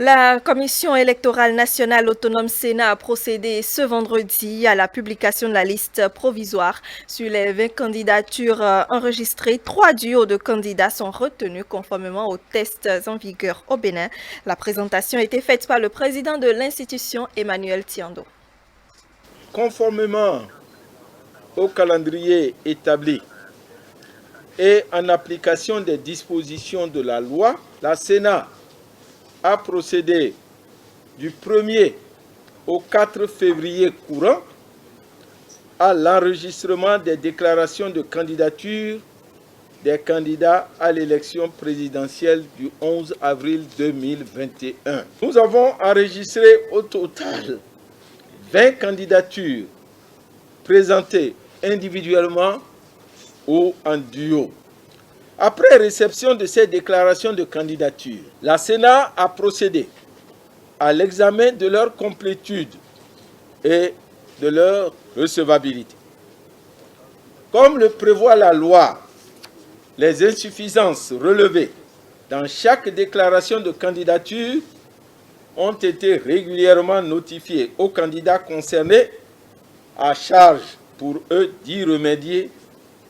La Commission électorale nationale autonome Sénat a procédé ce vendredi à la publication de la liste provisoire. Sur les 20 candidatures enregistrées, 3 duos de candidats sont retenus conformément aux tests en vigueur au Bénin. La présentation a été faite par le président de l'institution, Emmanuel Tiando. Conformément au calendrier établi et en application des dispositions de la loi, la Sénat a procédé du 1er au 4 février courant à l'enregistrement des déclarations de candidature des candidats à l'élection présidentielle du 11 avril 2021. Nous avons enregistré au total 20 candidatures présentées individuellement ou en duo. Après réception de ces déclarations de candidature, la Sénat a procédé à l'examen de leur complétude et de leur recevabilité. Comme le prévoit la loi, les insuffisances relevées dans chaque déclaration de candidature ont été régulièrement notifiées aux candidats concernés, à charge pour eux d'y remédier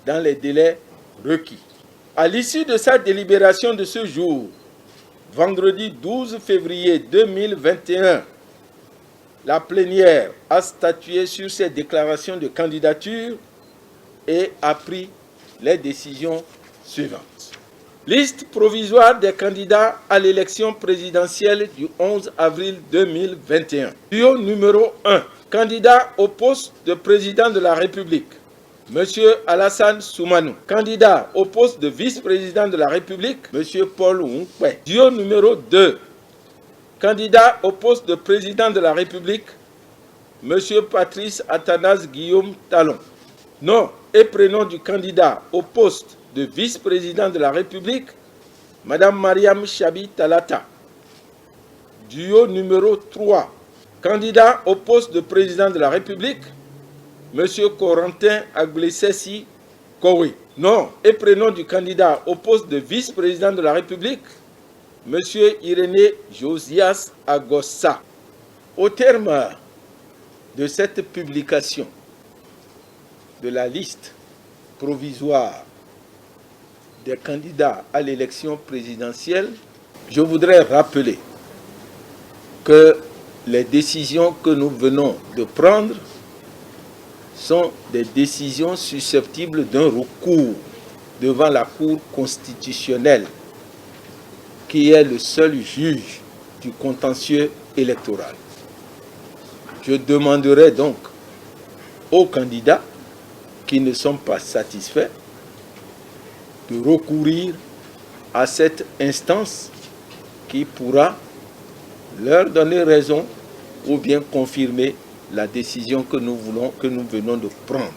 dans les délais requis. À l'issue de sa délibération de ce jour, vendredi 12 février 2021, la plénière a statué sur ces déclarations de candidature et a pris les décisions suivantes. Liste provisoire des candidats à l'élection présidentielle du 11 avril 2021. Duo numéro 1. Candidat au poste de président de la République, M. Alassane Soumanou. Candidat au poste de vice-président de la République, M. Paul Oumkwe. Duo numéro 2. Candidat au poste de président de la République, M. Patrice Athanas Guillaume Talon. Nom et prénom du candidat au poste de vice-président de la République, Mme Mariam Chabi Talata. Duo numéro 3. Candidat au poste de président de la République, M. Corentin Aglesesi Kowe. Nom et prénom du candidat au poste de vice-président de la République, M. Irénée Josias Agossa. Au terme de cette publication de la liste provisoire des candidats à l'élection présidentielle, je voudrais rappeler que les décisions que nous venons de prendre sont des décisions susceptibles d'un recours devant la Cour constitutionnelle, qui est le seul juge du contentieux électoral. Je demanderai donc aux candidats qui ne sont pas satisfaits de recourir à cette instance qui pourra leur donner raison ou bien confirmer la décision que nous venons de prendre.